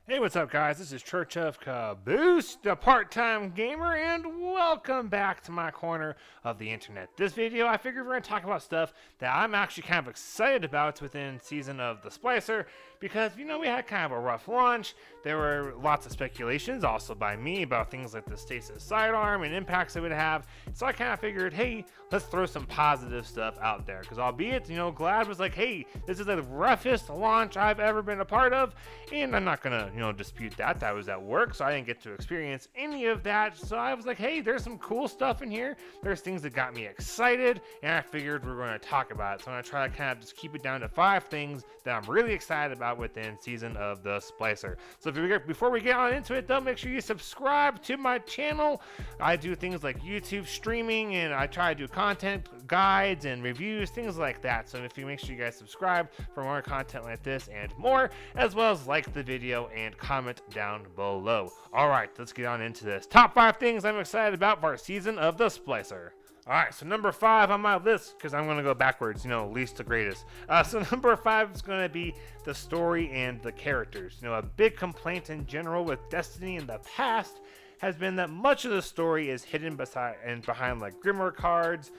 Hey, what's up, guys? This is Church of Caboose, the part-time gamer, and welcome back to my corner of the internet. This video, I figured we're going to talk about stuff that I'm actually kind of excited about within season of the Splicer, because, we had kind of a rough launch. There were lots of speculations, also by me, about things like the stasis sidearm and impacts it would have. So I kind of figured, hey, let's throw some positive stuff out there, because albeit, Glad was like, hey, this is the roughest launch I've ever been a part of, and I'm not going to, dispute that. That was at work, so I didn't get to experience any of that. So I was like, hey, there's some cool stuff in here. There's things that got me excited, and I figured we were going to talk about it. So I'm going to try to kind of just keep it down to 5 things that I'm really excited about within season of the Splicer. So before we get on into it, though, make sure you subscribe to my channel. I do things like YouTube streaming, and I try to do content guides and reviews, things like that. So if you make sure you guys subscribe for more content like this and more, as well as like the video and comment down below. Alright, let's get on into this. Top 5 things I'm excited about for our season of the Splicer. Alright, so number 5 on my list, because I'm going to go backwards, least to greatest. So number 5 is going to be the story and the characters. A big complaint in general with Destiny in the past has been that much of the story is hidden behind like Grimoire cards,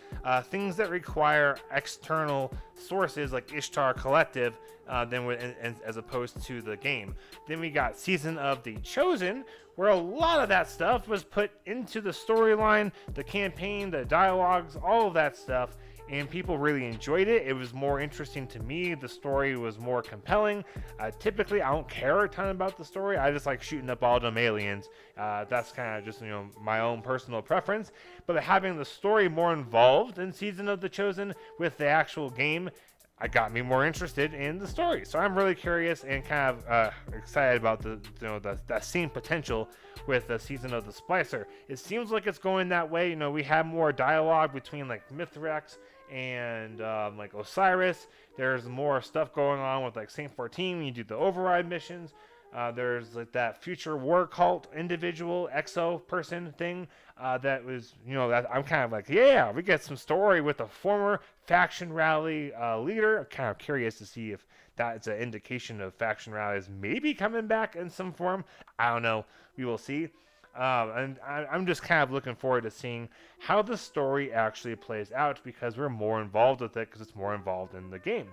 things that require external sources like Ishtar Collective, as opposed to the game. Then we got Season of the Chosen, where a lot of that stuff was put into the storyline, the campaign, the dialogues, all of that stuff, and people really enjoyed it. It was more interesting to me. The story was more compelling. Typically, I don't care a ton about the story. I just like shooting up all them aliens. That's kind of just, my own personal preference. But having the story more involved in Season of the Chosen with the actual game, I got me more interested in the story. So I'm really curious and kind of excited about that same potential with the Season of the Splicer. It seems like it's going that way. We have more dialogue between like Mithrax and like Osiris. There's more stuff going on with like Saint 14 when you do the override missions. There's like that future war cult individual exo person thing that was, that I'm kind of like, yeah, we get some story with a former faction rally leader. I'm kind of curious to see if that's an indication of faction rallies maybe coming back in some form. I don't know. We will see. And I'm just kind of looking forward to seeing how the story actually plays out, because we're more involved with it, because it's more involved in the game.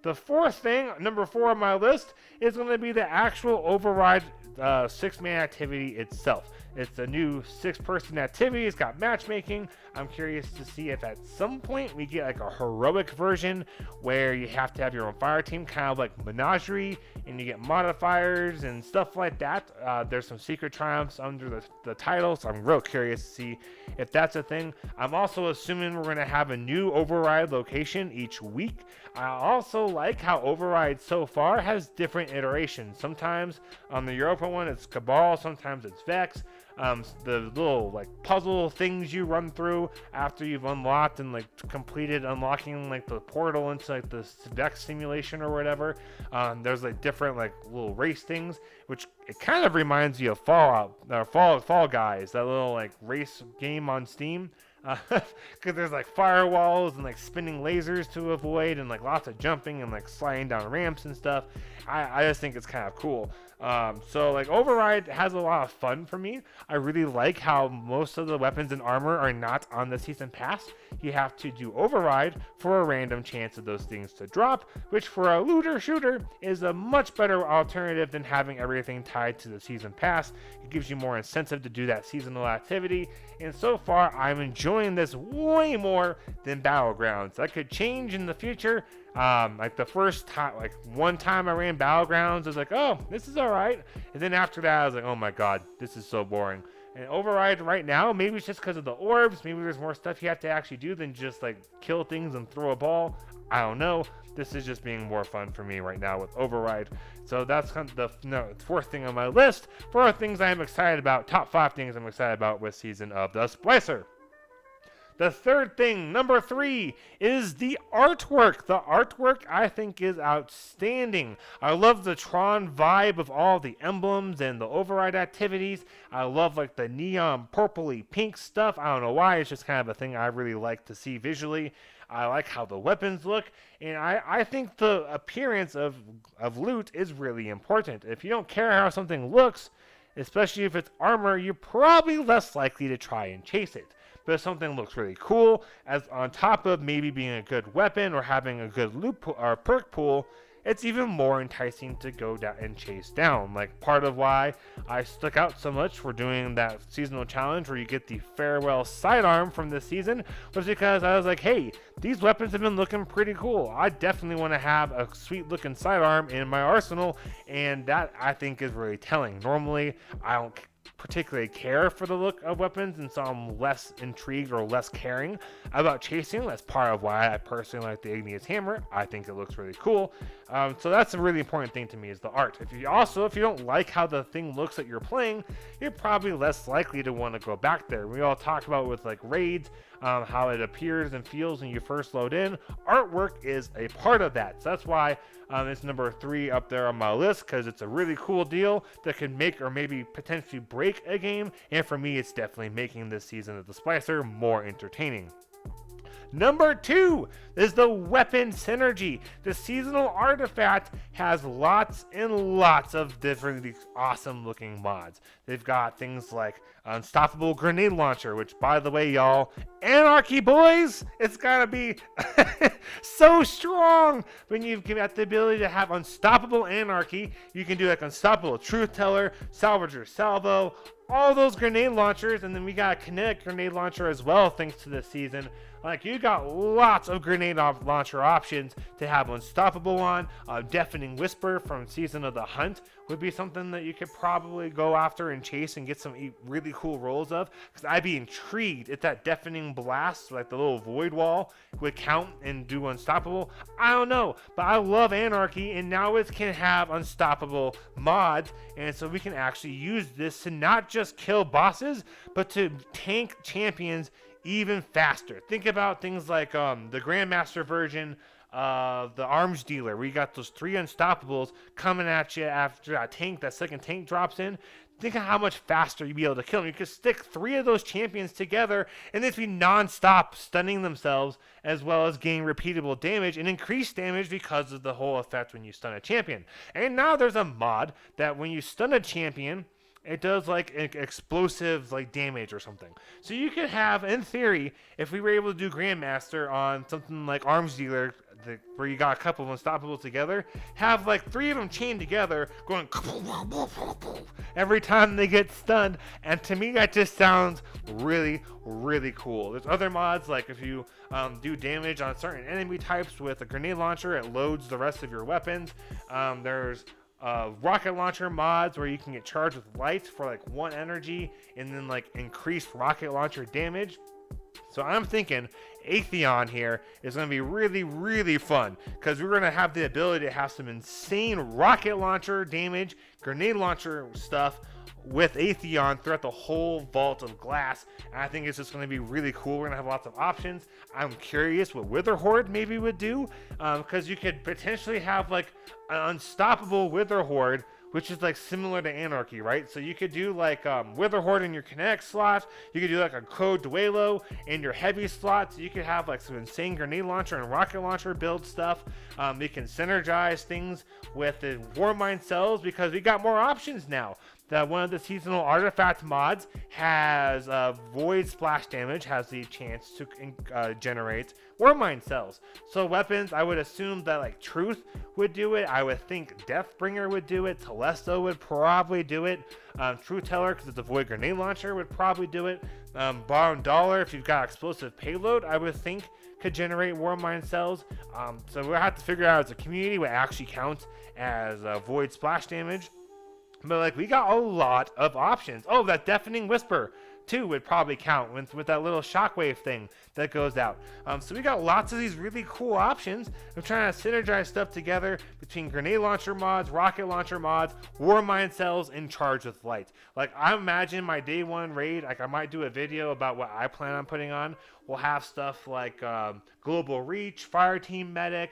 The fourth thing, number 4 on my list, is going to be the actual override 6-man activity itself. It's a new 6-person activity. It's got matchmaking. I'm curious to see if at some point we get like a heroic version where you have to have your own fire team, kind of like Menagerie, and you get modifiers and stuff like that. There's some secret triumphs under the title, so I'm real curious to see if that's a thing. I'm also assuming we're going to have a new override location each week. I also like how override so far has different iterations. Sometimes on the Europa one it's Cabal, sometimes it's Vex. The little like puzzle things you run through after you've unlocked and like completed unlocking like the portal into like the Vex simulation or whatever. There's like different like little race things, which it kind of reminds you of Fallout or Fall Guys, that little like race game on Steam. Because there's like firewalls and like spinning lasers to avoid, and like lots of jumping and like sliding down ramps and stuff. I just think it's kind of cool. So like Override has a lot of fun for me. I really like how most of the weapons and armor are not on the season pass. You have to do Override for a random chance of those things to drop, which for a looter shooter is a much better alternative than having everything tied to the season pass. It gives you more incentive to do that seasonal activity, and so far I'm enjoying this way more than Battlegrounds. That could change in the future. Like the first time, like one time I ran Battlegrounds, I was like, oh, this is alright. And then after that, I was like, oh my god, this is so boring. And Override right now, maybe it's just because of the orbs, maybe there's more stuff you have to actually do than just like kill things and throw a ball. I don't know. This is just being more fun for me right now with Override. So that's kind of the 4th thing on my list. 4 things I am excited about. Top 5 things I'm excited about with Season of the Splicer. The 3rd thing, number 3, is the artwork. The artwork, I think, is outstanding. I love the Tron vibe of all the emblems and the override activities. I love like the neon purpley pink stuff. I don't know why. It's just kind of a thing I really like to see visually. I like how the weapons look, and I think the appearance of loot is really important. If you don't care how something looks, especially if it's armor, you're probably less likely to try and chase it. But if something looks really cool, as on top of maybe being a good weapon or having a good loot or perk pool, it's even more enticing to go down and chase down. Like, part of why I stuck out so much for doing that seasonal challenge where you get the farewell sidearm from this season was because I was like, hey, these weapons have been looking pretty cool. I definitely want to have a sweet looking sidearm in my arsenal, and that I think is really telling. Normally, I don't particularly care for the look of weapons, and so I'm less intrigued or less caring about chasing. That's part of why I personally like the Igneous Hammer. I think it looks really cool. So that's a really important thing to me, is the art. If you don't like how the thing looks that you're playing, you're probably less likely to want to go back there. We all talk about with like raids, how it appears and feels when you first load in. Artwork is a part of that. So that's why it's number 3 up there on my list, because it's a really cool deal that can make or maybe potentially break a game. And for me, it's definitely making this season of the Splicer more entertaining. Number 2 is the weapon synergy. The seasonal artifact has lots and lots of different awesome looking mods. They've got things like unstoppable grenade launcher, which, by the way, y'all, anarchy boys, it's gotta be so strong. When you've got the ability to have unstoppable anarchy, you can do like unstoppable truth teller, salvager salvo, all those grenade launchers, and then we got a kinetic grenade launcher as well, thanks to this season. Like, you got lots of grenade launcher options to have unstoppable on. Deafening Whisper from Season of the Hunt would be something that you could probably go after and chase and get some really cool rolls of, because I'd be intrigued if that deafening blast, like the little void wall, would count and do unstoppable. I don't know, but I love anarchy, and now it can have unstoppable mods, and so we can actually use this to not just kill bosses, but to tank champions even faster. Think about things like the Grandmaster version of the Arms Dealer, where you got those 3 unstoppables coming at you after that second tank drops in. Think of how much faster you'd be able to kill them. You could stick 3 of those champions together and they'd be non-stop stunning themselves, as well as gain repeatable damage and increase damage because of the whole effect when you stun a champion. And now there's a mod that when you stun a champion, it does like explosive like damage or something. So you could have, in theory, if we were able to do Grandmaster on something like Arms Dealer, where you got a couple of unstoppables together, have like 3 of them chained together going every time they get stunned. And to me, that just sounds really, really cool. There's other mods, like if you do damage on certain enemy types with a grenade launcher, it loads the rest of your weapons. There's rocket launcher mods where you can get charged with light for like 1 energy and then like increased rocket launcher damage. So I'm thinking Atheon here is going to be really, really fun, because we're going to have the ability to have some insane rocket launcher damage, grenade launcher stuff with Atheon throughout the whole vault of glass. And I think it's just going to be really cool. We're going to have lots of options. I'm curious what Wither Horde maybe would do, because you could potentially have like an unstoppable Wither Horde, which is like similar to Anarchy, right? So you could do like Wither Horde in your kinetic slot. You could do like a Code Duelo in your heavy slot. So you could have like some insane grenade launcher and rocket launcher build stuff. You can synergize things with the Warmind cells, because we got more options now. That one of the seasonal artifact mods has void splash damage, has the chance to generate Warmind cells. So weapons, I would assume that like Truth would do it. I would think Deathbringer would do it. Telesto would probably do it. Truth Teller, because it's a void grenade launcher, would probably do it. Borrowed Dollar, if you've got explosive payload, I would think could generate Warmind cells. So we'll have to figure out as a community what actually counts as void splash damage. But like, we got a lot of options. Oh, that Deafening Whisper too would probably count with that little shockwave thing that goes out. So we got lots of these really cool options. I'm trying to synergize stuff together between grenade launcher mods, rocket launcher mods, Warmind cells, and Charge with Light. Like, I imagine my day 1 raid, like I might do a video about what I plan on putting on. We'll have stuff like Global Reach, Fire Team Medic,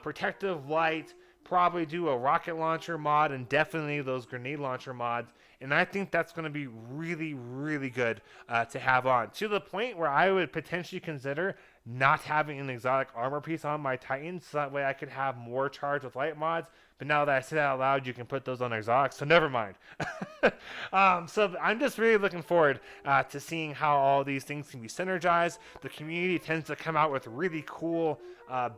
Protective Light, probably do a rocket launcher mod, and definitely those grenade launcher mods. And I think that's going to be really, really good to have on, to the point where I would potentially consider not having an exotic armor piece on my Titans, so that way I could have more charge with light mods. But now that I say that out loud, you can put those on exotics, so never mind. So I'm just really looking forward to seeing how all these things can be synergized. The community tends to come out with really cool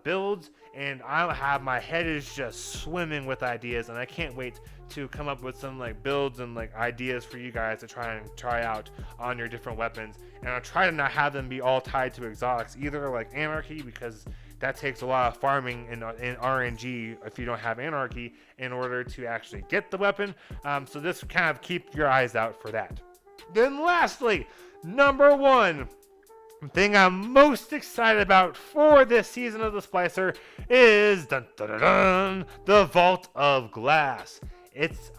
builds, and my head is just swimming with ideas, and I can't wait to come up with some like builds and like ideas for you guys to try out on your different weapons. And I'll try to not have them be all tied to exotics either, like Anarchy, because that takes a lot of farming in RNG if you don't have Anarchy in order to actually get the weapon. So this kind of keep your eyes out for that. Then lastly, number one thing I'm most excited about for this season of the Splicer is dun, dun, dun, dun, the Vault of Glass.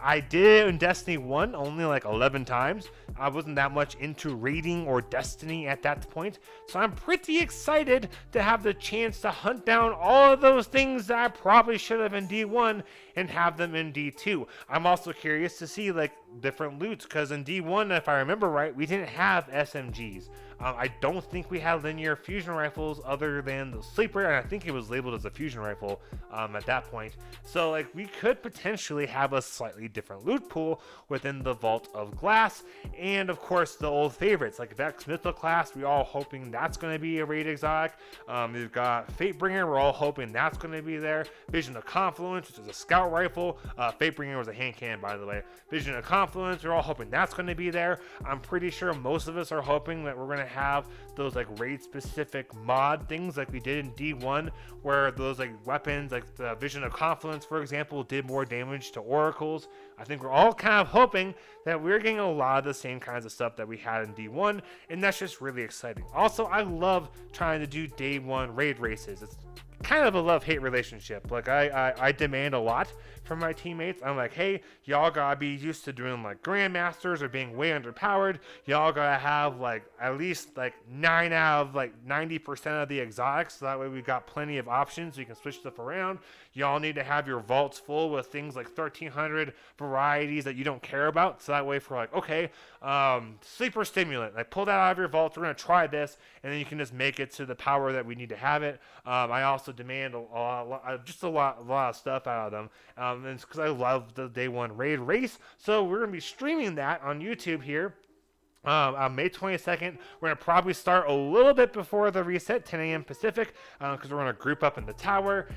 I did it in Destiny 1 only like 11 times. I wasn't that much into raiding or Destiny at that point. So I'm pretty excited to have the chance to hunt down all of those things that I probably should have in D1 and have them in D2. I'm also curious to see like different loots, because in D1, if I remember right, we didn't have SMGs. I don't think we had linear fusion rifles other than the sleeper, and I think it was labeled as a fusion rifle at that point. So like we could potentially have a slightly different loot pool within the Vault of Glass, and of course the old favorites like Vex Mythical class. We're all hoping that's going to be a raid exotic. We've got Fatebringer. We're all hoping that's going to be there. Vision of Confluence, which is a scout rifle. Fatebringer was a hand cannon, by the way. Vision of Confluence. We're all hoping that's going to be there. I'm pretty sure most of us are hoping that we're going to have those like raid specific mod things like we did in D1, where those like weapons like the Vision of Confluence, for example, did more damage to oracles. I think we're all kind of hoping that we're getting a lot of the same kinds of stuff that we had in D1, and that's just really exciting. Also, I love trying to do day one raid races. It's kind of a love-hate relationship. Like I demand a lot from my teammates. I'm like, hey, y'all gotta be used to doing like grandmasters or being way underpowered. Y'all gotta have like at least like 9 out of like 90% of the exotics, so that way we've got plenty of options so you can switch stuff around. Y'all need to have your vaults full with things like 1300 varieties that you don't care about, so that way for like, okay, sleeper stimulant, like pull that out of your vaults, we're gonna try this, and then you can just make it to the power that we need to have it. I also demand a lot of stuff out of them, and it's because I love the day one raid race. So we're gonna be streaming that on YouTube here on May 22nd. We're gonna probably start a little bit before the reset, 10 a.m. Pacific, because we're gonna group up in the tower,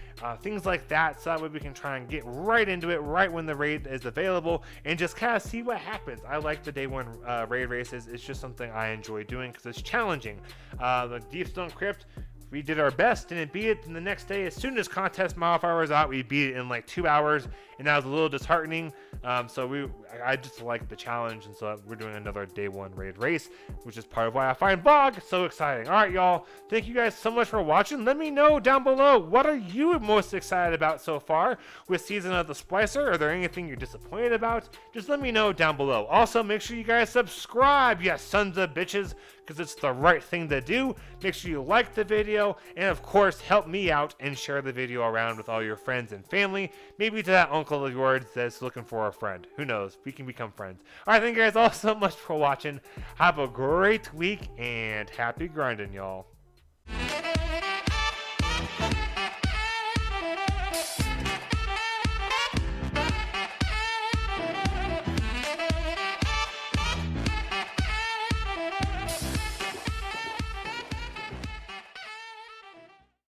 things like that, so that way we can try and get right into it right when the raid is available and just kind of see what happens. I like the day one raid races. It's just something I enjoy doing because it's challenging. The Deepstone Crypt, we did our best, didn't beat it. And the next day, as soon as contest modifier was out, we beat it in like 2 hours, and that was a little disheartening. I just like the challenge, and so we're doing another day one raid race, which is part of why I find VOG so exciting. All right, y'all, thank you guys so much for watching. Let me know down below, what are you most excited about so far with season of the Splicer? Are there anything you're disappointed about? Just let me know down below. Also, make sure you guys subscribe, you sons of bitches, because it's the right thing to do. Make sure you like the video, and of course, help me out and share the video around with all your friends and family. Maybe to that uncle of yours that's looking for a friend. Who knows? We can become friends. All right, thank you guys all so much for watching. Have a great week, and happy grinding, y'all.